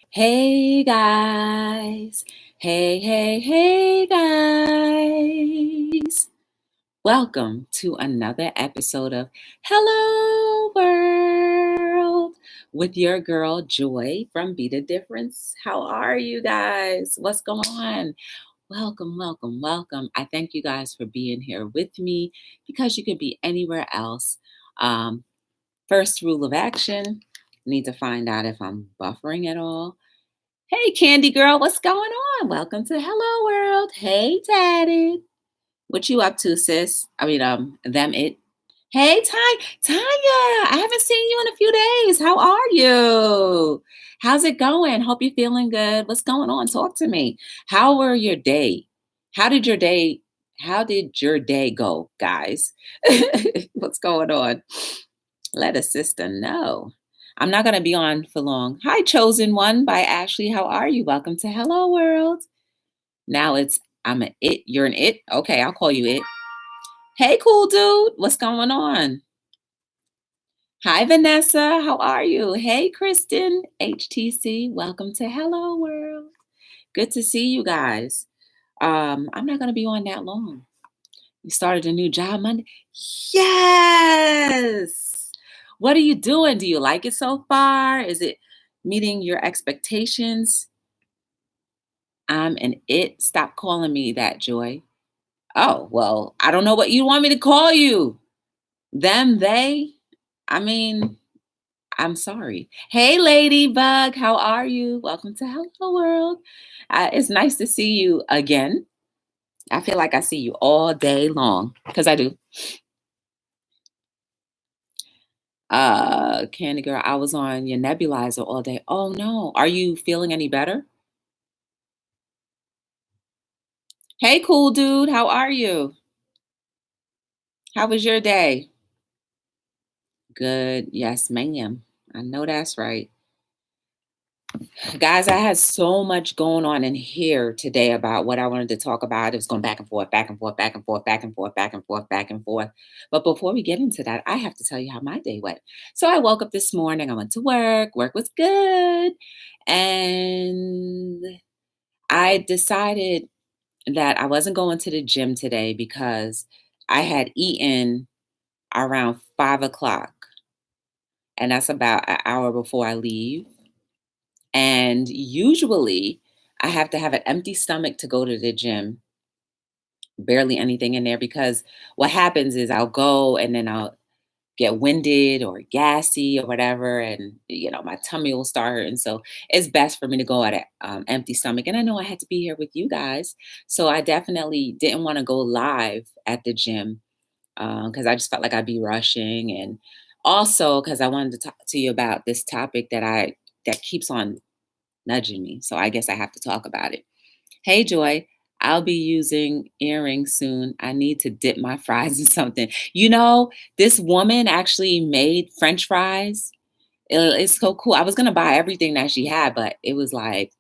Hey guys. Hey guys. Welcome to another episode of Hello World with your girl Joy from Be the Difference. How are you guys? What's going on? Welcome. I thank you guys for being here with me because you could be anywhere else. Um, First rule of action, need to find out if I'm buffering at all. Hey, Candy Girl, what's going on? Welcome to Hello World. Hey, Daddy. What you up to, sis? It. Hey, Tanya, I haven't seen you in a few days. How are you? How's it going? Hope you're feeling good. What's going on? Talk to me. How were your day? How did your day, how did your day go, guys? What's going on? Let a sister know. I'm not going to be on for long. Hi, Chosen One by Ashley. How are you? Welcome to Hello World. Now I'm an it. You're an it? Okay, I'll call you it. Hey, cool dude. What's going on? Hi, Vanessa. How are you? Hey, Kristen. HTC. Welcome to Hello World. Good to see you guys. I'm not going to be on that long. You started a new job Monday? Yes. What are you doing? Do you like it so far? Is it meeting your expectations? I'm an it. Stop calling me that, Joy. Oh, well, I don't know what you want me to call you. Them, they. I mean, I'm sorry. Hey, Ladybug, how are you? Welcome to Hello World. It's nice to see you again. I feel like I see you all day long because I do. Candy Girl, I was on your nebulizer all day. Oh no. Are you feeling any better? Hey, cool dude, how are you? How was your day? Good. Yes, ma'am. I know that's right. Guys, I had so much going on in here today about what I wanted to talk about. It was going back and forth, back and forth, back and forth, back and forth, back and forth, back and forth. But before we get into that, I have to tell you how my day went. So I woke up this morning, I went to work, work was good. And I decided that I wasn't going to the gym today because I had eaten around 5 o'clock. And that's about an hour before I leave. And usually I have to have an empty stomach to go to the gym, barely anything in there because what happens is I'll go and then I'll get winded or gassy or whatever. And, my tummy will start hurting. So it's best for me to go at an empty stomach. And I know I had to be here with you guys. So I definitely didn't want to go live at the gym because I just felt like I'd be rushing. And also because I wanted to talk to you about this topic that keeps on nudging me. So I guess I have to talk about it. Hey, Joy, I'll be using earrings soon. I need to dip my fries in something. This woman actually made French fries. It's so cool. I was going to buy everything that she had, but it was like,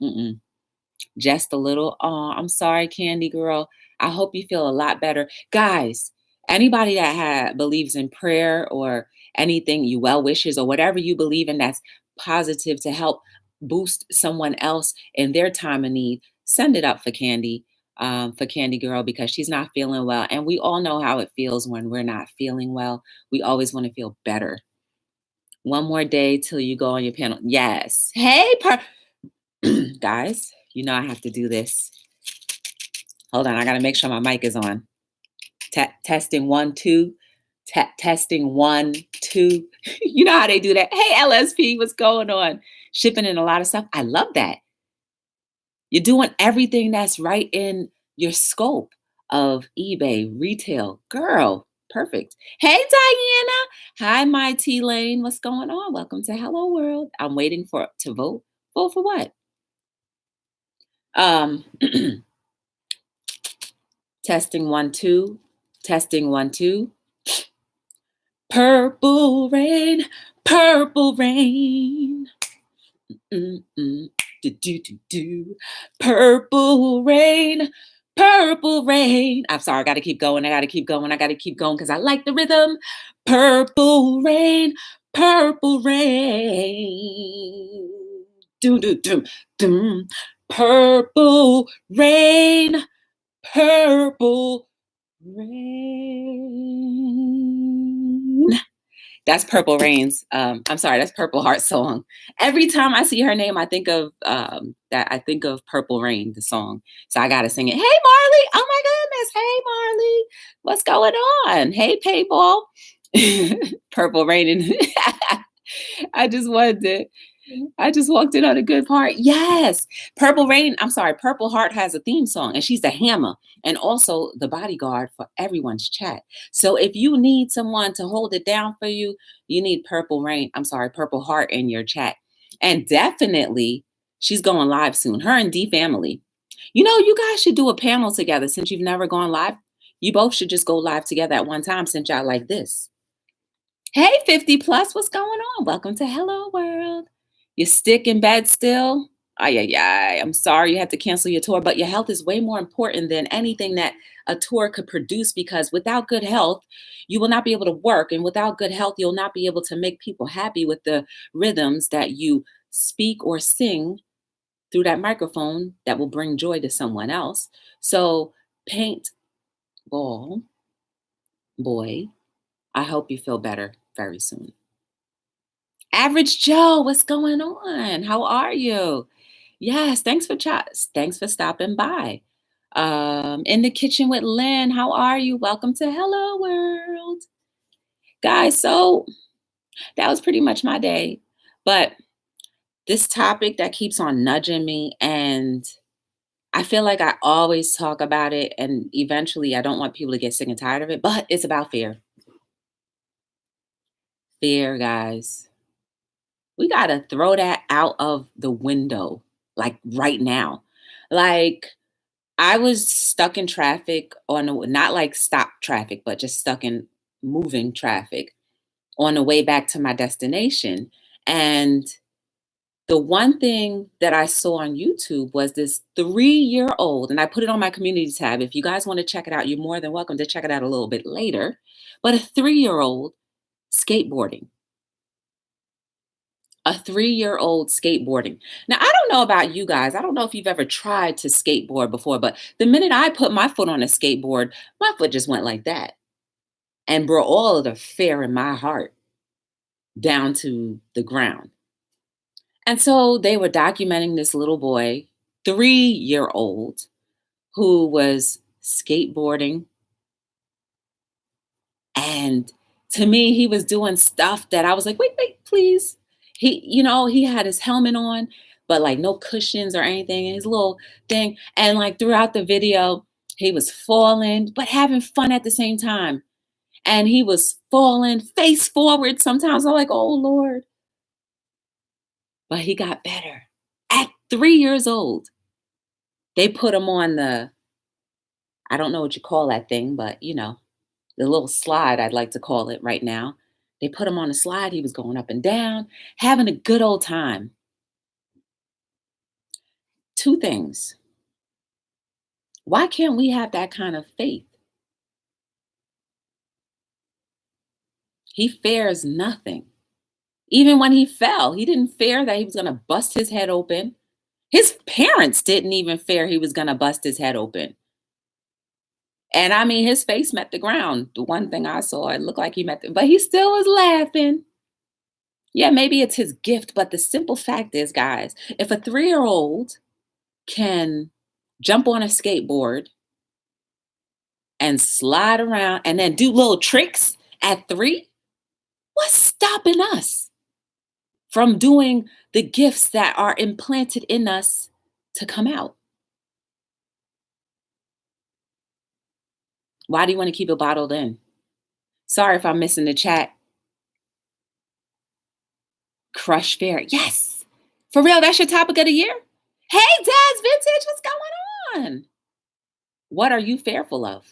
just a little. Oh, I'm sorry, Candy Girl. I hope you feel a lot better. Guys, anybody that believes in prayer or anything, you well wishes or whatever you believe in that's positive to help boost someone else in their time of need, send it up for Candy Girl because she's not feeling well. And we all know how it feels when we're not feeling well. We always want to feel better. One more day till you go on your panel. Yes. Hey, guys, I have to do this. Hold on, I gotta make sure my mic is on. Testing 1, 2. Testing 1, 2. You know how they do that. Hey, LSP, what's going on? Shipping in a lot of stuff. I love that. You're doing everything that's right in your scope of eBay, retail. Girl, perfect. Hey, Diana. Hi, my T Lane. What's going on? Welcome to Hello World. I'm waiting to vote. Vote for what? Testing 1, 2. Testing 1, 2. Purple rain, purple rain. Do, do, do, do. Purple rain, purple rain. I'm sorry, I got to keep going. I got to keep going because I like the rhythm. Purple rain, purple rain. do do do do. Purple rain, purple rain. That's Purple Rain's. I'm sorry, that's Purple Heart's song. Every time I see her name, I think of that. I think of Purple Rain, the song. So I gotta sing it. Hey Marley! Oh my goodness! Hey Marley! What's going on? Hey Payball! Purple Rain, and I just wanted to. I just walked in on a good part. Yes. Purple Rain, I'm sorry, Purple Heart has a theme song, and she's the hammer and also the bodyguard for everyone's chat. So if you need someone to hold it down for you, you need Purple Rain, I'm sorry, Purple Heart in your chat. And definitely, she's going live soon. Her and D Family. You know, you guys should do a panel together since you've never gone live. You both should just go live together at one time since y'all like this. Hey, 50 plus, what's going on? Welcome to Hello World. You stick in bed still? Ay, ay, ay. I'm sorry you had to cancel your tour, but your health is way more important than anything that a tour could produce, because without good health, you will not be able to work. And without good health, you'll not be able to make people happy with the rhythms that you speak or sing through that microphone that will bring joy to someone else. So, paintball boy, I hope you feel better very soon. Average Joe, what's going on? How are you? Yes, thanks for thanks for stopping by. In the kitchen with Lynn, how are you? Welcome to Hello World. Guys, so that was pretty much my day. But this topic that keeps on nudging me, and I feel like I always talk about it, and eventually I don't want people to get sick and tired of it, but it's about fear. Fear, guys. We got to throw that out of the window, like right now. Like, I was stuck in traffic not like stop traffic, but just stuck in moving traffic on the way back to my destination. And the one thing that I saw on YouTube was this 3-year-old, and I put it on my community tab. If you guys want to check it out, you're more than welcome to check it out a little bit later. But a 3-year-old skateboarding. A 3-year-old skateboarding. Now, I don't know about you guys. I don't know if you've ever tried to skateboard before, but the minute I put my foot on a skateboard, my foot just went like that and brought all of the fear in my heart down to the ground. And so they were documenting this little boy, 3-year-old, who was skateboarding. And to me, he was doing stuff that I was like, wait, please. He had his helmet on, but like no cushions or anything, and his little thing. And like throughout the video, he was falling, but having fun at the same time. And he was falling face forward sometimes. I'm like, oh Lord. But he got better. At 3 years old, they put him on I don't know what you call that thing, but the little slide, I'd like to call it right now. They put him on a slide. He was going up and down, having a good old time. 2 things. Why can't we have that kind of faith? He fears nothing. Even when he fell, he didn't fear that he was going to bust his head open. His parents didn't even fear he was going to bust his head open. And I mean, his face met the ground. The one thing I saw, it looked like he but he still was laughing. Yeah, maybe it's his gift, but the simple fact is, guys, if a 3-year-old can jump on a skateboard and slide around and then do little tricks at 3, what's stopping us from doing the gifts that are implanted in us to come out? Why do you want to keep it bottled in? Sorry if I'm missing the chat. Crush fear. Yes. For real, that's your topic of the year? Hey, Dad's Vintage, what's going on? What are you fearful of?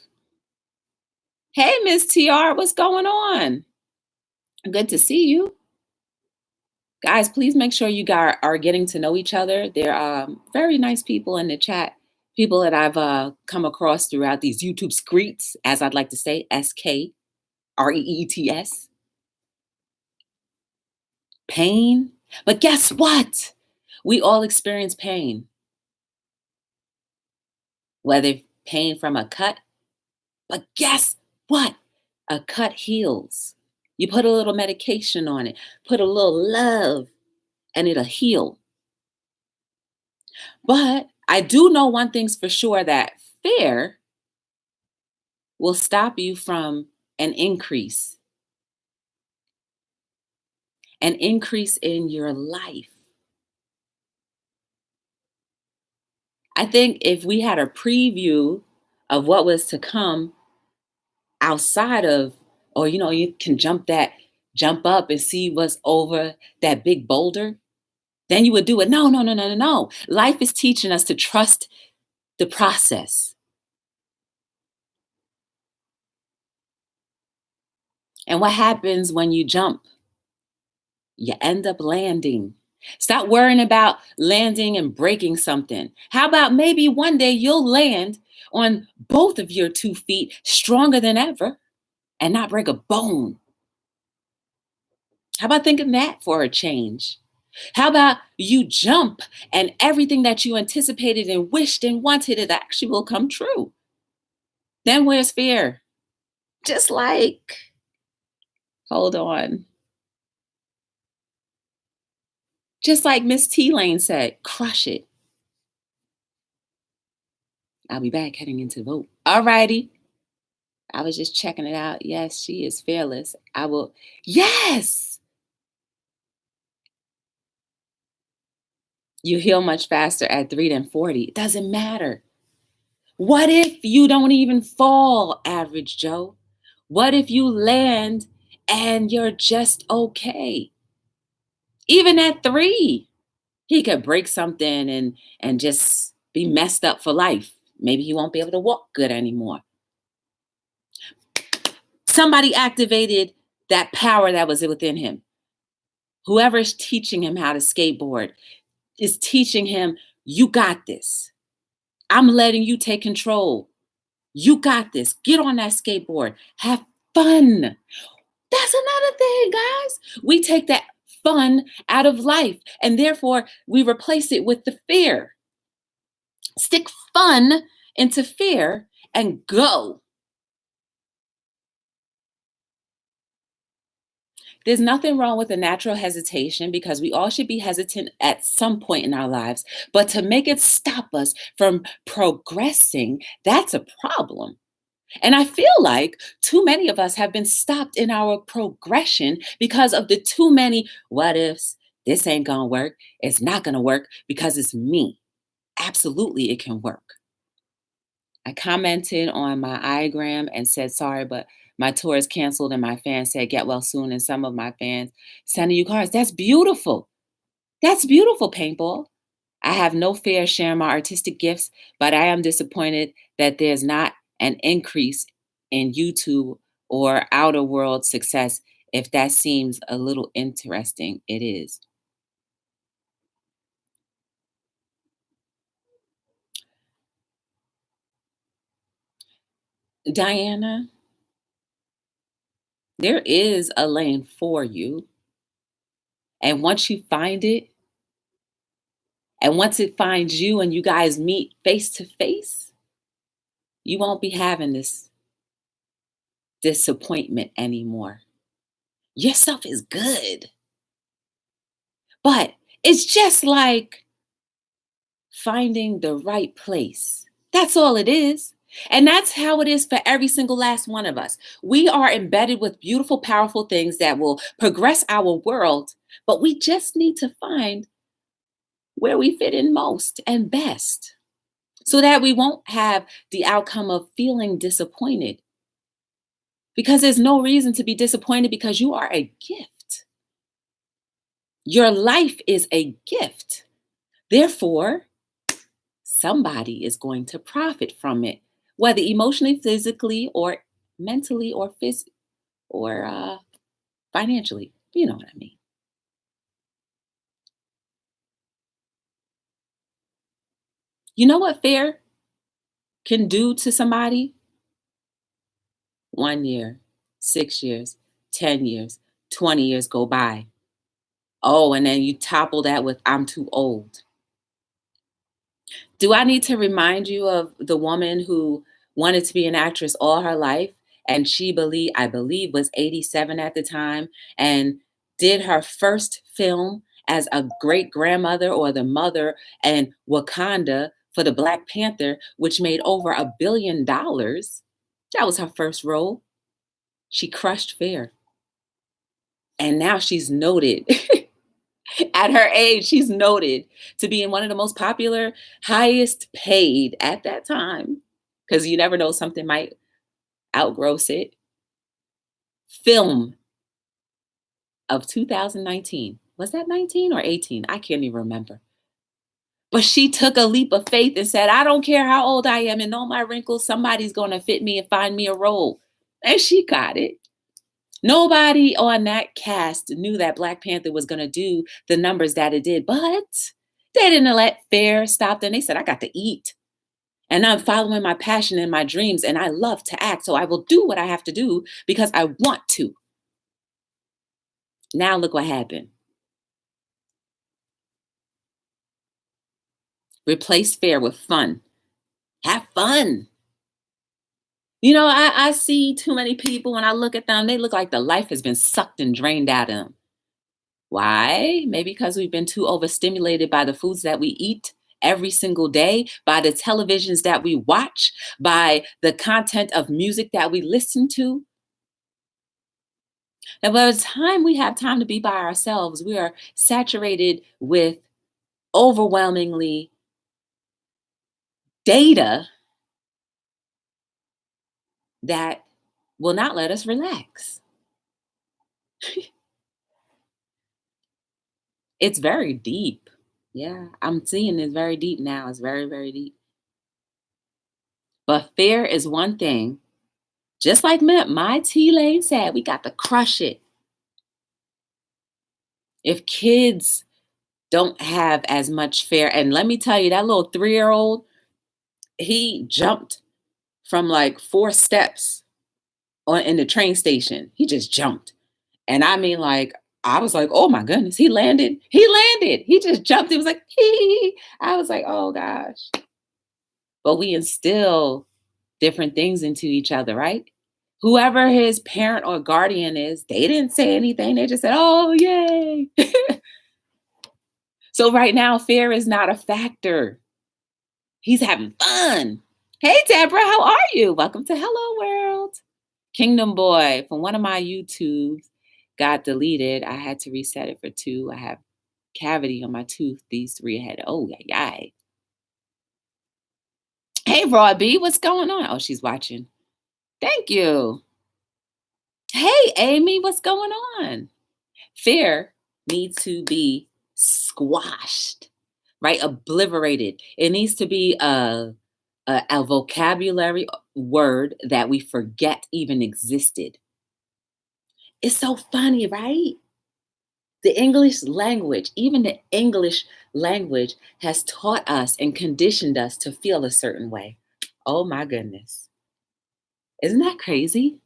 Hey, Miss TR, what's going on? Good to see you. Guys, please make sure you guys are getting to know each other. They're very nice people in the chat. People that I've come across throughout these YouTube screets, as I'd like to say, SKREETS. Pain. But guess what? We all experience pain, whether pain from a cut, but guess what? A cut heals. You put a little medication on it, put a little love, and it'll heal. But I do know one thing's for sure, that fear will stop you from an increase, an increase in your life. I think if we had a preview of what was to come outside of, or you can jump up and see what's over that big boulder, then you would do it. No, no, no, no, no, no. Life is teaching us to trust the process. And what happens when you jump? You end up landing. Stop worrying about landing and breaking something. How about maybe one day you'll land on both of your 2 feet stronger than ever and not break a bone? How about thinking that for a change? How about you jump and everything that you anticipated and wished and wanted, it actually will come true? Then where's fear? Just like, hold on. Just like Miss T Lane said, crush it. I'll be back heading into vote. All righty. I was just checking it out. Yes, she is fearless. I will. Yes. You heal much faster at 3 than 40. It doesn't matter. What if you don't even fall, average Joe? What if you land and you're just okay? Even at 3, he could break something and just be messed up for life. Maybe he won't be able to walk good anymore. Somebody activated that power that was within him. Whoever is teaching him how to skateboard is teaching him, you got this. I'm letting you take control. You got this. Get on that skateboard. Have fun. That's another thing, guys. We take that fun out of life and therefore we replace it with the fear. Stick fun into fear and go. There's nothing wrong with a natural hesitation because we all should be hesitant at some point in our lives. But to make it stop us from progressing, that's a problem. And I feel like too many of us have been stopped in our progression because of the too many what ifs. This ain't gonna work. It's not gonna work because it's me. Absolutely, it can work. I commented on my igram and said, sorry, but my tour is canceled. And my fans said, get well soon. And some of my fans sending you cards. That's beautiful. That's beautiful, paintball. I have no fear sharing my artistic gifts, but I am disappointed that there's not an increase in YouTube or outer world success. If that seems a little interesting, it is. Diana, there is a lane for you. And once you find it, and once it finds you and you guys meet face to face, you won't be having this disappointment anymore. Yourself is good. But it's just like finding the right place. That's all it is. And that's how it is for every single last one of us. We are embedded with beautiful, powerful things that will progress our world, but we just need to find where we fit in most and best so that we won't have the outcome of feeling disappointed. Because there's no reason to be disappointed because you are a gift. Your life is a gift. Therefore, somebody is going to profit from it, whether emotionally, physically, or mentally, or financially. You know what I mean. You know what fear can do to somebody? 1 year, 6 years, 10 years, 20 years go by. Oh, and then you topple that with I'm too old. Do I need to remind you of the woman who wanted to be an actress all her life and I believe was 87 at the time and did her first film as a great grandmother or the mother in Wakanda for the Black Panther, which made over $1 billion. That was her first role. She crushed fear. And now she's noted. At her age, she's noted to be in one of the most popular, highest paid at that time, because you never know, something might outgross it. Film of 2019. Was that 19 or 18? I can't even remember. But she took a leap of faith and said, I don't care how old I am and all my wrinkles, somebody's going to fit me and find me a role. And she got it. Nobody on that cast knew that Black Panther was going to do the numbers that it did, but they didn't let fear stop them. They said, I got to eat and I'm following my passion and my dreams and I love to act. So I will do what I have to do because I want to. Now look what happened. Replace fear with fun. Have fun. You know, I see too many people when I look at them, they look like the life has been sucked and drained out of them. Why? Maybe because we've been too overstimulated by the foods that we eat every single day, by the televisions that we watch, by the content of music that we listen to. And by the time we have time to be by ourselves, we are saturated with overwhelmingly data that will not let us relax. It's very deep. Yeah, I'm seeing it's very deep now. It's very, very deep. But fear is one thing. Just like my T Lane said, we got to crush it. If kids don't have as much fear, and let me tell you, that little 3-year-old, he jumped from like 4 steps on in the train station. He just jumped. And I mean, like, I was like, oh my goodness, he landed. He landed. He just jumped. It was like, hee. I was like, oh gosh. But we instill different things into each other, right? Whoever his parent or guardian is, they didn't say anything. They just said, oh, yay. So right now, fear is not a factor. He's having fun. Hey, Deborah, how are you? Welcome to Hello World. Kingdom Boy from one of my YouTubes got deleted. I had to reset it for 2. I have cavity on my tooth. These 3 ahead. Oh, yeah. Hey, Raw B, what's going on? Oh, she's watching. Thank you. Hey, Amy, what's going on? Fear needs to be squashed, right? Obliterated. It needs to be a vocabulary word that we forget even existed. It's so funny, right? The English language, even the English language has taught us and conditioned us to feel a certain way. Oh my goodness. Isn't that crazy?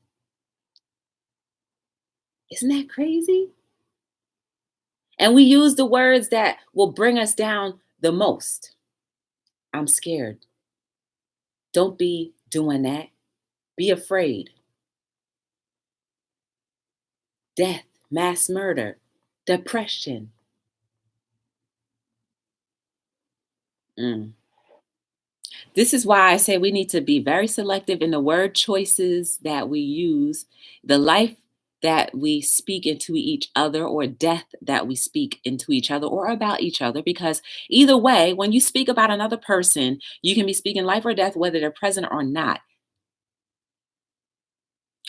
Isn't that crazy? And we use the words that will bring us down the most. I'm scared. Don't be doing that. Be afraid. Death, mass murder, depression. Mm. This is why I say we need to be very selective in the word choices that we use, the life that we speak into each other, or death that we speak into each other or about each other. Because either way, when you speak about another person, you can be speaking life or death, whether they're present or not.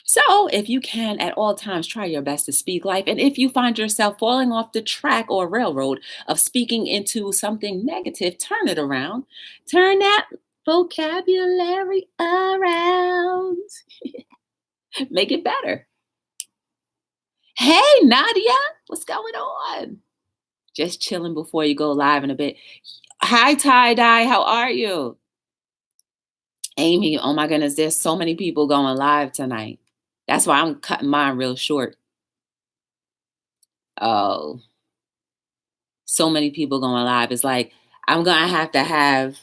So, if you can at all times try your best to speak life, and if you find yourself falling off the track or railroad of speaking into something negative, turn it around. Turn that vocabulary around. Make it better. Hey, Nadia, what's going on? Just chilling before you go live in a bit. Hi, Tie Dye, how are you? Amy, oh my goodness, there's so many people going live tonight. That's why I'm cutting mine real short. Oh. So many people going live. It's like I'm gonna have to have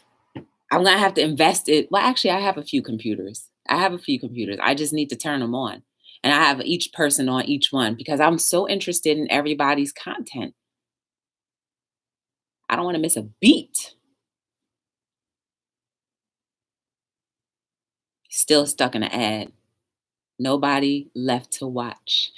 I'm gonna have to invest it. Well, actually, I have a few computers. I have a few computers. I just need to turn them on. And I have each person on each one because I'm so interested in everybody's content. I don't want to miss a beat. Still stuck in an ad. Nobody left to watch.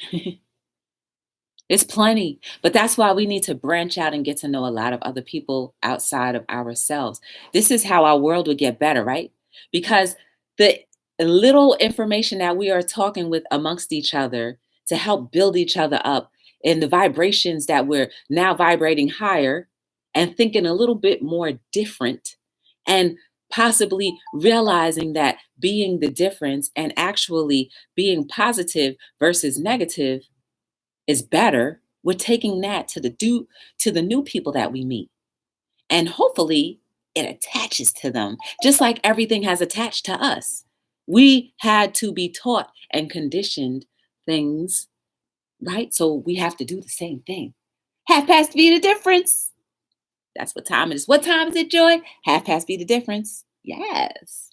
There's plenty, but that's why we need to branch out and get to know a lot of other people outside of ourselves. This is how our world would get better, right? Because the little information that we are talking with amongst each other to help build each other up and the vibrations that we're now vibrating higher and thinking a little bit more different and possibly realizing that being the difference and actually being positive versus negative is better. We're taking that to the new people that we meet. And hopefully it attaches to them, just like everything has attached to us. We had to be taught and conditioned things, right? So we have to do the same thing. Half past be the difference. That's what time it is. What time is it, Joy? Half past be the difference. Yes.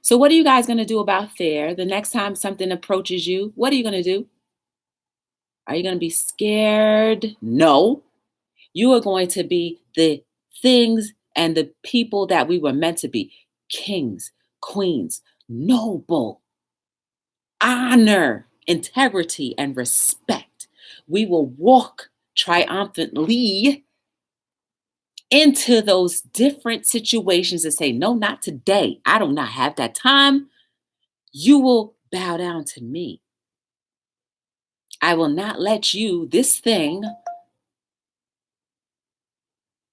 So what are you guys going to do about fear? The next time something approaches you, what are you going to do? Are you going to be scared? No. You are going to be the things and the people that we were meant to be: kings, queens, noble, honor, integrity, and respect. We will walk triumphantly into those different situations and say, no, not today. I do not have that time. You will bow down to me. I will not let you, this thing,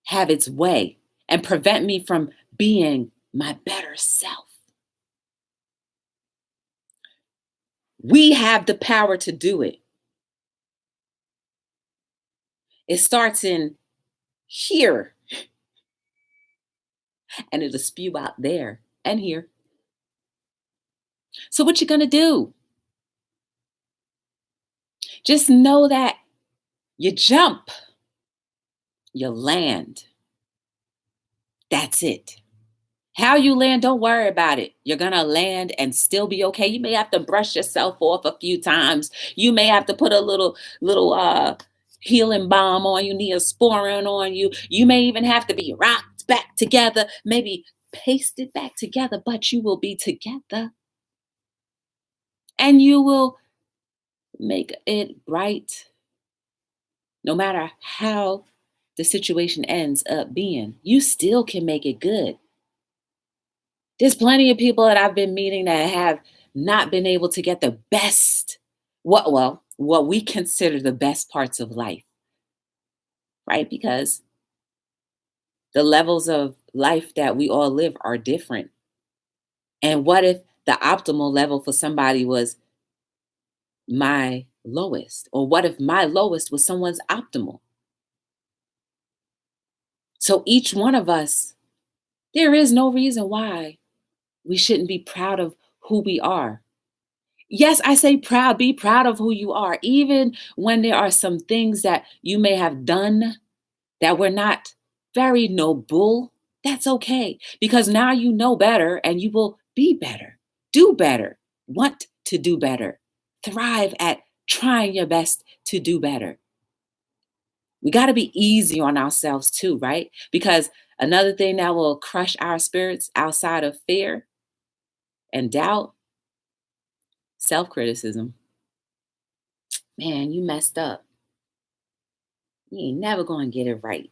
have its way and prevent me from being my better self. We have the power to do it. It starts in here and it'll spew out there and here. So what you gonna do? Just know that you jump, you land. That's it. How you land, don't worry about it. You're going to land and still be okay. You may have to brush yourself off a few times. You may have to put a little healing balm on you, Neosporin on you. You may even have to be rocked back together, maybe pasted back together, but you will be together. And you will make it bright no matter how the situation ends up being. You still can make it good. There's plenty of people that I've been meeting that have not been able to get the best, what we consider the best parts of life, right? Because the levels of life that we all live are different. And what if the optimal level for somebody was my lowest? Or what if my lowest was someone's optimal? So each one of us, there is no reason why we shouldn't be proud of who we are. Yes, I say proud. Be proud of who you are, even when there are some things that you may have done that were not very noble. That's okay, because now you know better and you will be better, do better, want to do better, thrive at trying your best to do better. We got to be easy on ourselves too, right? Because another thing that will crush our spirits outside of fear and doubt, self-criticism. Man, you messed up. You ain't never going to get it right.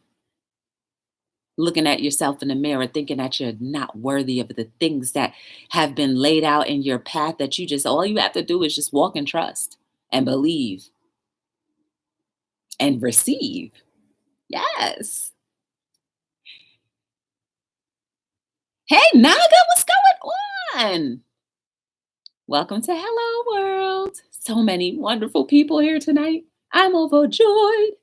Looking at yourself in the mirror, thinking that you're not worthy of the things that have been laid out in your path, that you just, all you have to do is just walk in trust and believe and receive. Yes. Hey, Naga, what's going on? Welcome to Hello World. So many wonderful people here tonight. I'm overjoyed.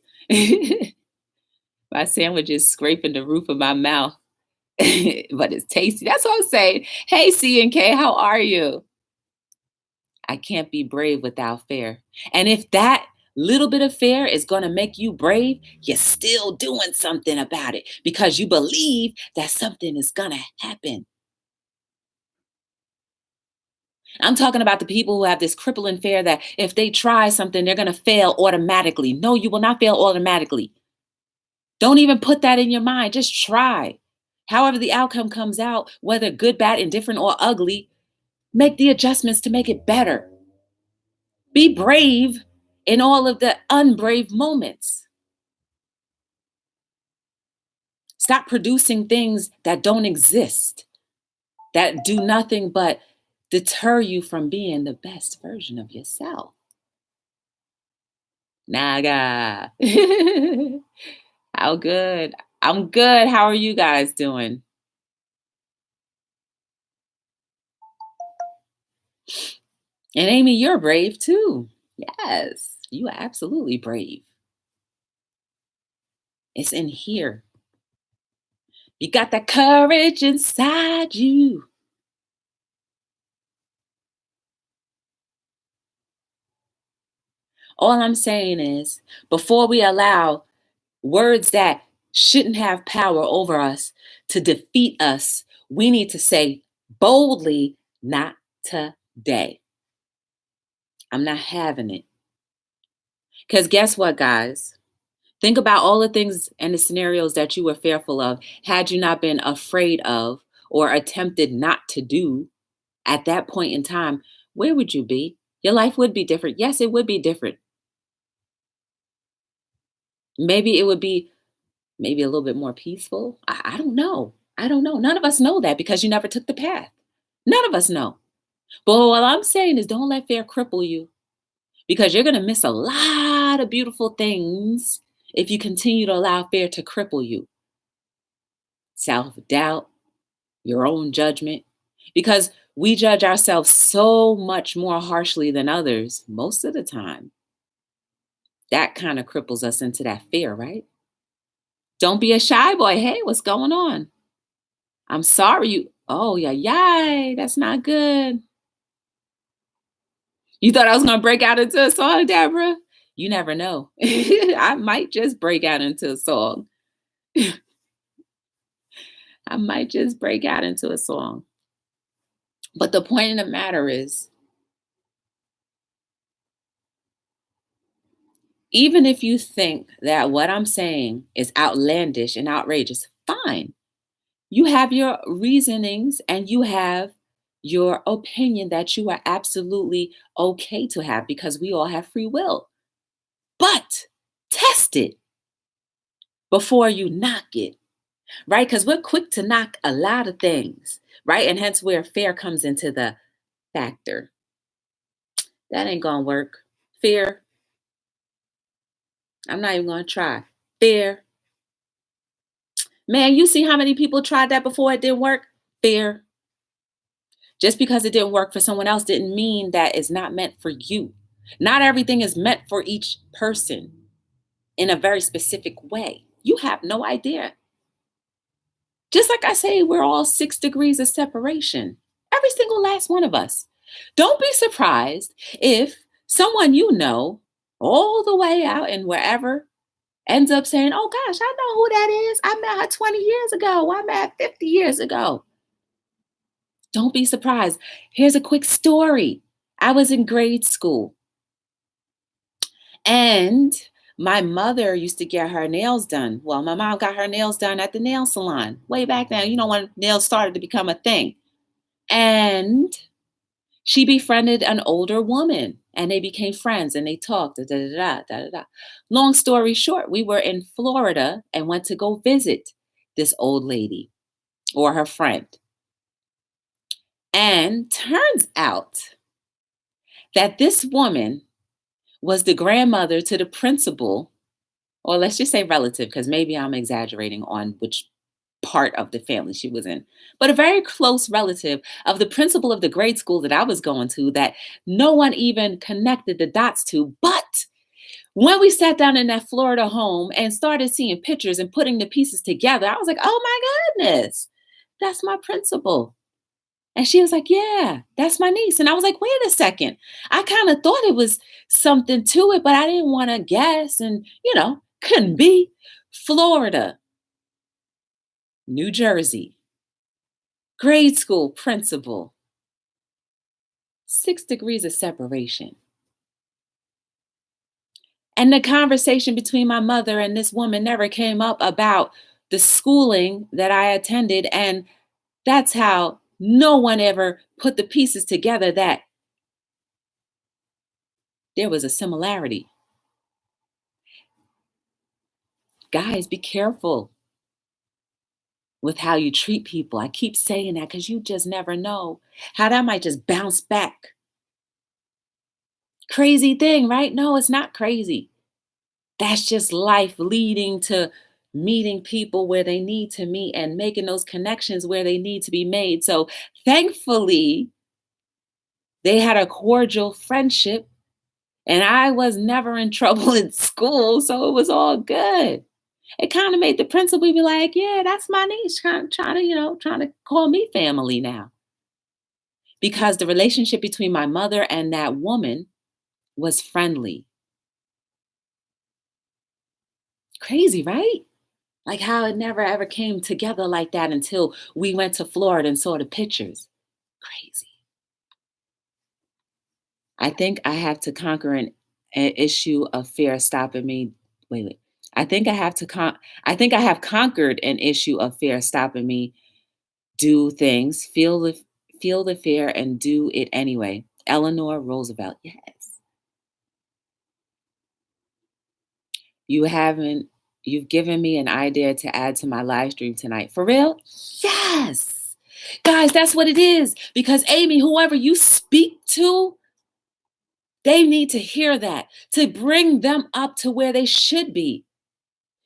My sandwich is scraping the roof of my mouth, but it's tasty. That's what I'm saying. Hey, C and K, how are you? I can't be brave without fear. And if that little bit of fear is going to make you brave, you're still doing something about it because you believe that something is going to happen. I'm talking about the people who have this crippling fear that if they try something, they're going to fail automatically. No, you will not fail automatically. Don't even put that in your mind. Just try. However, the outcome comes out, whether good, bad, indifferent, or ugly, make the adjustments to make it better. Be brave in all of the unbrave moments. Stop producing things that don't exist, that do nothing but deter you from being the best version of yourself. Naga. How good? I'm good. How are you guys doing? And Amy, you're brave too. Yes, you are absolutely brave. It's in here. You got that courage inside you. All I'm saying is, before we allow words that shouldn't have power over us to defeat us, we need to say boldly, not today. I'm not having it. Because guess what, guys? Think about all the things and the scenarios that you were fearful of had you not been afraid of or attempted not to do at that point in time. Where would you be? Your life would be different. Yes, it would be different. Maybe it would be maybe a little bit more peaceful. I don't know. I don't know. None of us know that because you never took the path. None of us know. But what I'm saying is don't let fear cripple you because you're going to miss a lot of beautiful things if you continue to allow fear to cripple you. Self-doubt, your own judgment, because we judge ourselves so much more harshly than others most of the time. That kind of cripples us into that fear, right? Don't be a shy boy. Hey, what's going on? I'm sorry you. Oh, yeah, yay. That's not good. You thought I was going to break out into a song, Deborah? You never know. I might just break out into a song. I might just break out into a song. But the point of the matter is, even if you think that what I'm saying is outlandish and outrageous, fine. You have your reasonings and you have your opinion that you are absolutely okay to have because we all have free will. But test it before you knock it, right? Because we're quick to knock a lot of things, right? And hence where fear comes into the factor. That ain't gonna work. Fear. I'm not even gonna try. Fear. Man, you see how many people tried that before it didn't work? Fear. Just because it didn't work for someone else didn't mean that it's not meant for you. Not everything is meant for each person in a very specific way. You have no idea. Just like I say, we're all 6 degrees of separation. Every single last one of us. Don't be surprised if someone you know all the way out and wherever ends up saying, oh gosh, I know who that is. I met her 20 years ago. I met 50 years ago. Don't be surprised. Here's a quick story. I was in grade school and my mother used to get her nails done. Well, my mom got her nails done at the nail salon way back then, when nails started to become a thing. And she befriended an older woman and they became friends and they talked. Da, da, da, da, da, da. Long story short, we were in Florida and went to go visit this old lady or her friend. And turns out that this woman was the grandmother to the principal, or let's just say relative, because maybe I'm exaggerating on which part of the family she was in, but a very close relative of the principal of the grade school that I was going to that no one even connected the dots to. But when we sat down in that Florida home and started seeing pictures and putting the pieces together, I was like, oh my goodness, that's my principal. And she was like, yeah, that's my niece. And I was like, wait a second. I kind of thought it was something to it, but I didn't want to guess. And, couldn't be. Florida, New Jersey, grade school principal, 6 degrees of separation. And the conversation between my mother and this woman never came up about the schooling that I attended. And that's how no one ever put the pieces together that there was a similarity. Guys, be careful with how you treat people. I keep saying that because you just never know how that might just bounce back. Crazy thing, right? No, it's not crazy. That's just life leading to meeting people where they need to meet and making those connections where they need to be made. So thankfully, they had a cordial friendship and I was never in trouble in school. So it was all good. It kind of made the principal be like, yeah, that's my niece trying to call me family now. Because the relationship between my mother and that woman was friendly. Crazy, right? Like how it never ever came together like that until we went to Florida and saw the pictures. Crazy. I think I have to conquer an issue of fear stopping me. Wait. I think I have to I think I have conquered an issue of fear stopping me. Do things, feel the fear and do it anyway. Eleanor Roosevelt. Yes. You haven't you've given me an idea to add to my live stream tonight. For real? Yes. Guys, that's what it is. Because Amy, whoever you speak to, they need to hear that to bring them up to where they should be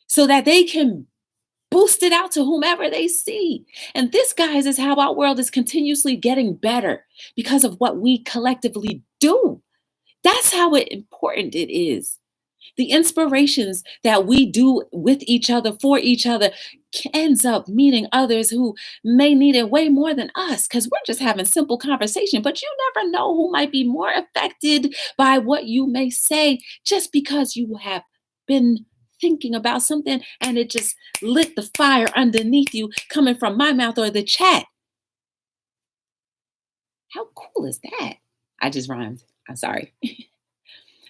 so that they can boost it out to whomever they see. And this, guys, is how our world is continuously getting better because of what we collectively do. That's how important it is. The inspirations that we do with each other, for each other, ends up meeting others who may need it way more than us because we're just having simple conversation. But you never know who might be more affected by what you may say just because you have been thinking about something and it just lit the fire underneath you coming from my mouth or the chat. How cool is that? I just rhymed. I'm sorry.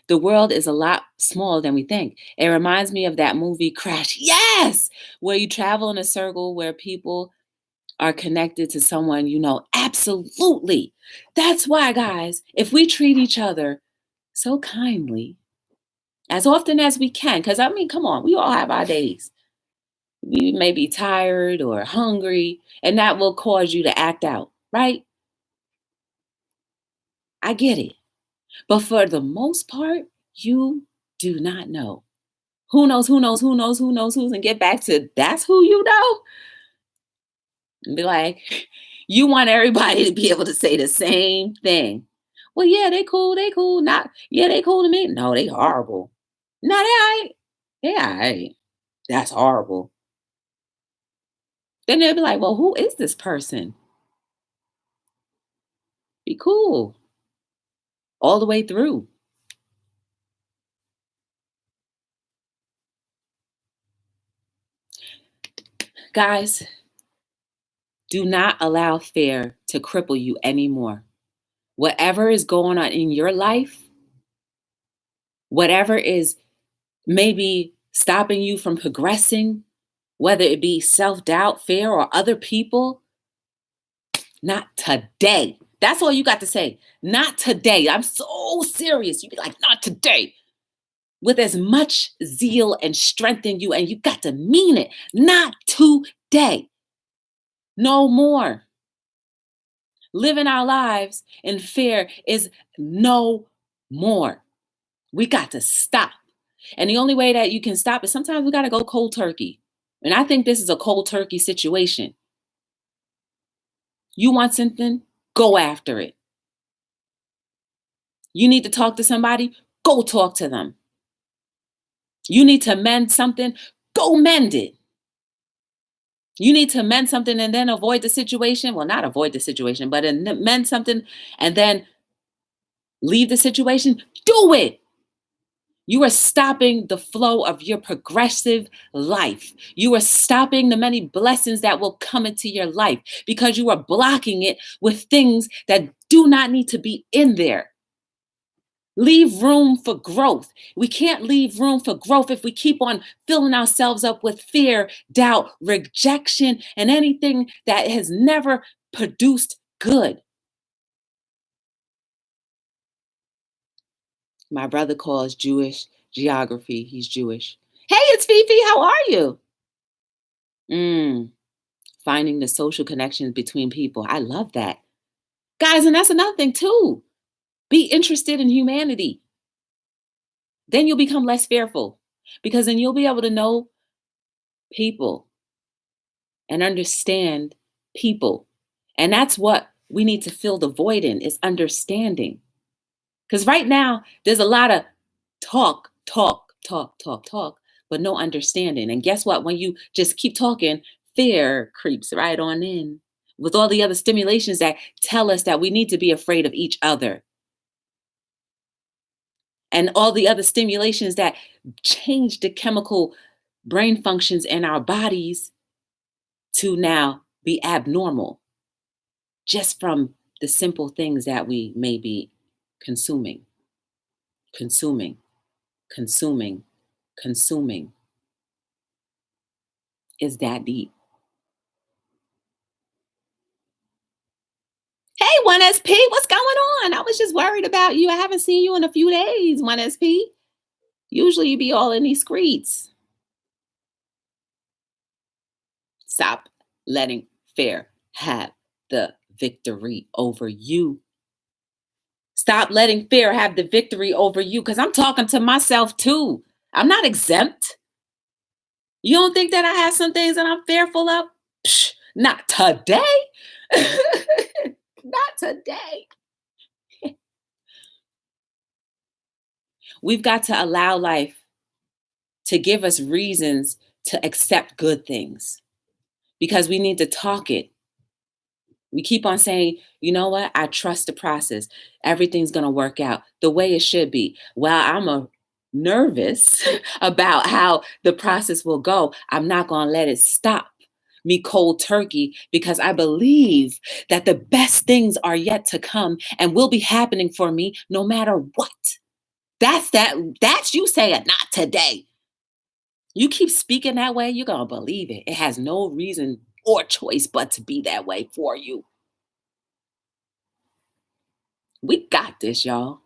The world is a lot smaller than we think. It reminds me of that movie Crash. Yes, where you travel in a circle where people are connected to someone you know. Absolutely. That's why, guys, if we treat each other so kindly as often as we can, because I mean, come on, we all have our days. We may be tired or hungry, and that will cause you to act out, right? I get it. But for the most part, you do not know. Who knows, who knows, who knows, who knows who's, and get back to that's who you know. And be like, you want everybody to be able to say the same thing. Well, yeah, they cool, they cool. Not, yeah, they cool to me. No, they horrible. No, they ain't. They ain't. That's horrible. Then they'll be like, well, who is this person? Be cool all the way through. Guys, do not allow fear to cripple you anymore. Whatever is going on in your life, whatever is maybe stopping you from progressing, whether it be self doubt, fear, or other people, not today. That's all you got to say. Not today. I'm so serious. You be like, not today. With as much zeal and strength in you, and you got to mean it. Not today. No more. Living our lives in fear is no more. We got to stop. And the only way that you can stop is sometimes we got to go cold turkey. And I think this is a cold turkey situation. You want something? Go after it. You need to talk to somebody? Go talk to them. You need to mend something? Go mend it. You need to mend something and then avoid the situation. Well, not avoid the situation, but mend something and then leave the situation. Do it. You are stopping the flow of your progressive life. You are stopping the many blessings that will come into your life because you are blocking it with things that do not need to be in there. Leave room for growth. We can't leave room for growth if we keep on filling ourselves up with fear, doubt, rejection, and anything that has never produced good. My brother calls Jewish geography. He's Jewish. Hey, it's Fifi. How are you? Mm, finding the social connections between people. I love that. Guys, and that's another thing too. Be interested in humanity. Then you'll become less fearful because then you'll be able to know people and understand people. And that's what we need to fill the void in is understanding. Because right now, there's a lot of talk, talk, talk, talk, talk, but no understanding. And guess what? When you just keep talking, fear creeps right on in with all the other stimulations that tell us that we need to be afraid of each other. And all the other stimulations that change the chemical brain functions in our bodies to now be abnormal just from the simple things that we may be consuming, consuming, consuming, consuming. Is that deep? Hey, 1SP, what's going on? I was just worried about you. I haven't seen you in a few days, 1SP. Usually you be all in these streets. Stop letting fear have the victory over you. Stop letting fear have the victory over you because I'm talking to myself too. I'm not exempt. You don't think that I have some things that I'm fearful of? Psh, not today. Not today. We've got to allow life to give us reasons to accept good things because we need to talk it. We keep on saying, you know what? I trust the process. Everything's going to work out the way it should be. Well, nervous about how the process will go. I'm not going to let it stop me cold turkey because I believe that the best things are yet to come and will be happening for me no matter what. That's you saying not today. You keep speaking that way, you're going to believe it. It has no reason or choice but to be that way for you. We got this, y'all.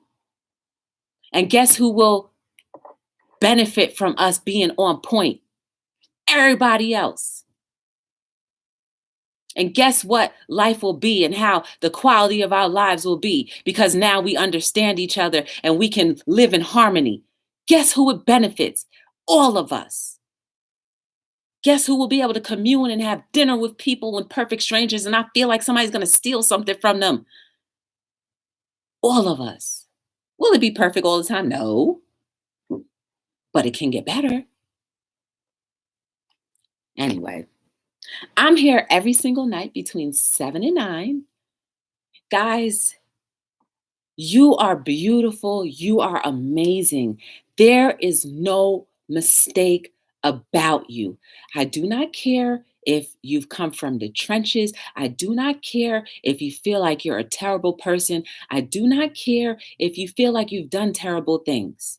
And guess who will benefit from us being on point? Everybody else. And guess what life will be and how the quality of our lives will be because now we understand each other and we can live in harmony. Guess who it benefits? All of us. Guess who will be able to commune and have dinner with people and perfect strangers and not feel like somebody's going to steal something from them? All of us. Will it be perfect all the time? No. But it can get better. Anyway, I'm here every single night between 7 and 9. Guys, you are beautiful. You are amazing. There is no mistake about you. I do not care if you've come from the trenches. I do not care if you feel like you're a terrible person. I do not care if you feel like you've done terrible things.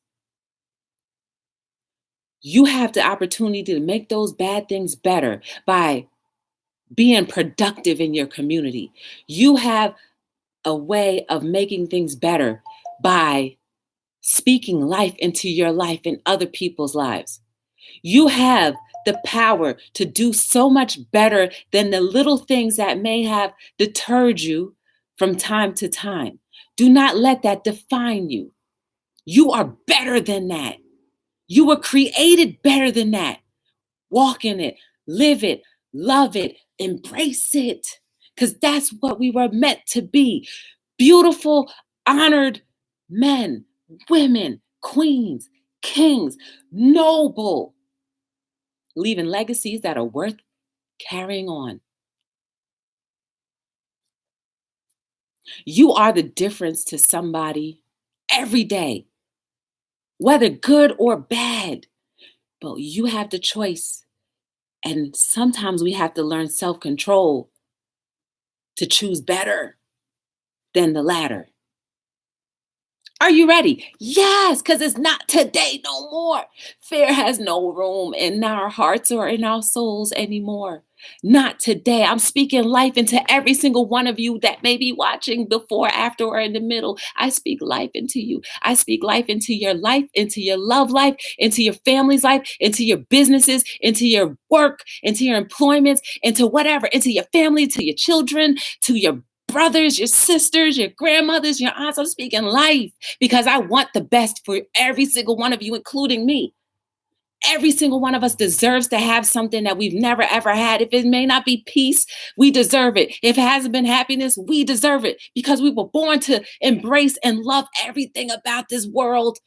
You have the opportunity to make those bad things better by being productive in your community. You have a way of making things better by speaking life into your life and other people's lives. You have the power to do so much better than the little things that may have deterred you from time to time. Do not let that define you. You are better than that. You were created better than that. Walk in it, live it, love it, embrace it, because that's what we were meant to be. Beautiful, honored men, women, queens, kings, noble, leaving legacies that are worth carrying on. You are the difference to somebody every day, whether good or bad. But you have the choice. And sometimes we have to learn self control to choose better than the latter. Are you ready? Yes, because it's not today no more. Fear has no room in our hearts or in our souls anymore. Not today. I'm speaking life into every single one of you that may be watching before, after, or in the middle. I speak life into you. I speak life, into your love life, into your family's life, into your businesses, into your work, into your employments, into whatever, into your family, to your children, to your brothers, your sisters, your grandmothers, your aunts. I'm speaking life because I want the best for every single one of you, including me. Every single one of us deserves to have something that we've never ever had. If it may not be peace, we deserve it. If it hasn't been happiness, we deserve it because we were born to embrace and love everything about this world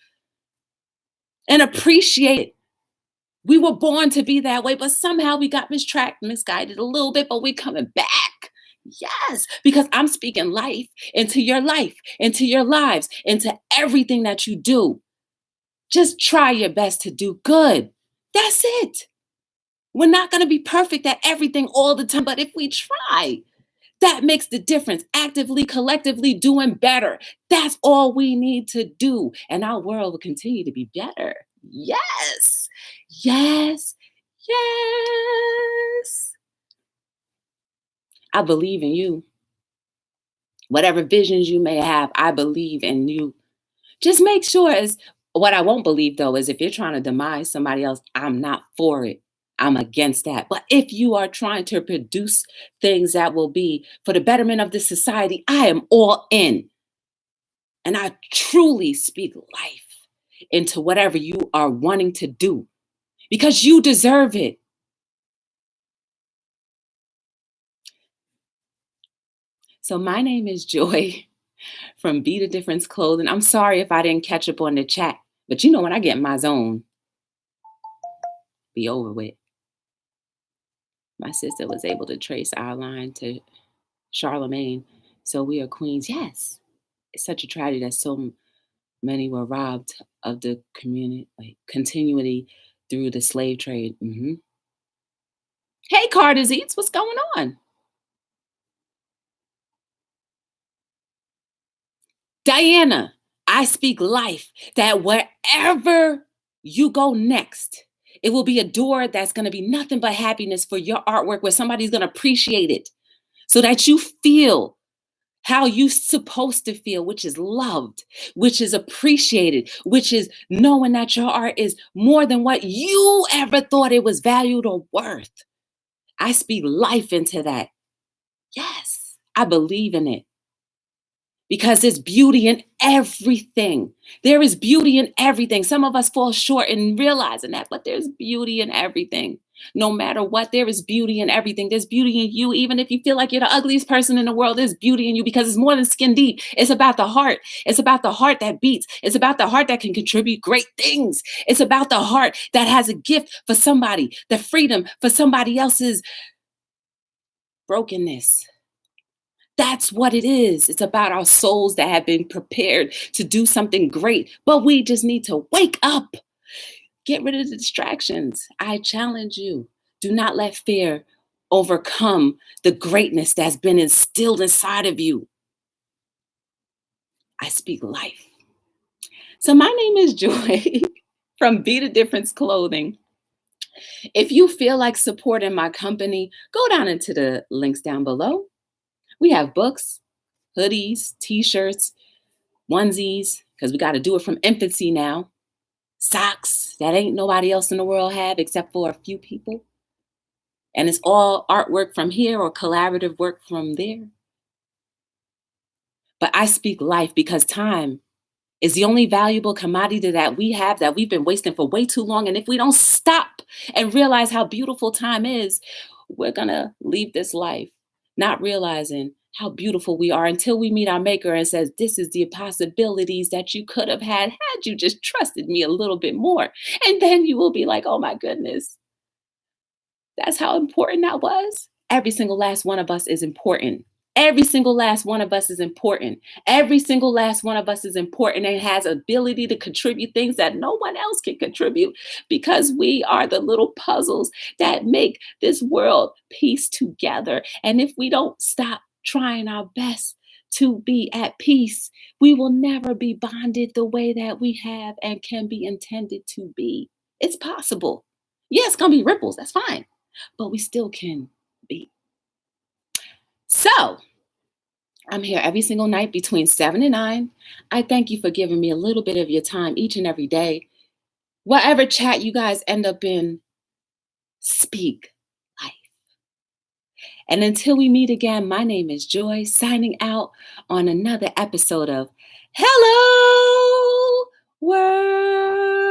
and appreciate it. We were born to be that way, but somehow we got misguided a little bit, but we're coming back. Yes, because I'm speaking life, into your lives, into everything that you do. Just try your best to do good. That's it. We're not going to be perfect at everything all the time, but if we try, that makes the difference. Actively, collectively doing better. That's all we need to do. And our world will continue to be better. Yes. Yes. Yes. I believe in you. Whatever visions you may have, I believe in you. Just make sure is what I won't believe though is if you're trying to demise somebody else, I'm not for it. I'm against that. But if you are trying to produce things that will be for the betterment of the society, I am all in. And I truly speak life into whatever you are wanting to do because you deserve it. So my name is Joy from Be the Difference Clothing. I'm sorry if I didn't catch up on the chat, but you know when I get in my zone, be over with. My sister was able to trace our line to Charlemagne. So we are queens. Yes. It's such a tragedy that so many were robbed of the community, like continuity through the slave trade. Hey, Carter's Eats, what's going on? Diana, I speak life that wherever you go next, it will be a door that's going to be nothing but happiness for your artwork where somebody's going to appreciate it so that you feel how you supposed to feel, which is loved, which is appreciated, which is knowing that your art is more than what you ever thought it was valued or worth. I speak life into that. Yes, I believe in it because there's beauty in everything. There is beauty in everything. Some of us fall short in realizing that, but there's beauty in everything. No matter what, there is beauty in everything. There's beauty in you. Even if you feel like you're the ugliest person in the world, there's beauty in you because it's more than skin deep. It's about the heart. It's about the heart that beats. It's about the heart that can contribute great things. It's about the heart that has a gift for somebody, the freedom for somebody else's brokenness. That's what it is. It's about our souls that have been prepared to do something great, but we just need to wake up. Get rid of the distractions. I challenge you. Do not let fear overcome the greatness that's been instilled inside of you. I speak life. So my name is Joy from Be the Difference Clothing. If you feel like supporting my company, go down into the links down below. We have books, hoodies, t-shirts, onesies, because we got to do it from infancy now. Socks that ain't nobody else in the world have except for a few people. And it's all artwork from here or collaborative work from there. But I speak life because time is the only valuable commodity that we have that we've been wasting for way too long. And if we don't stop and realize how beautiful time is, we're going to leave this life not realizing how beautiful we are until we meet our maker and says, this is the possibilities that you could have had you just trusted me a little bit more. And then you will be like, oh my goodness. That's how important that was. Every single last one of us is important. Every single last one of us is important. Every single last one of us is important and has ability to contribute things that no one else can contribute because we are the little puzzles that make this world piece together. And if we don't stop trying our best to be at peace, we will never be bonded the way that we have and can be intended to be. It's possible. Yeah, it's going to be ripples. That's fine. But we still can be. So, I'm here every single night between 7 and 9. I thank you for giving me a little bit of your time each and every day. Whatever chat you guys end up in, speak life. And until we meet again, my name is Joy, signing out on another episode of Hello World.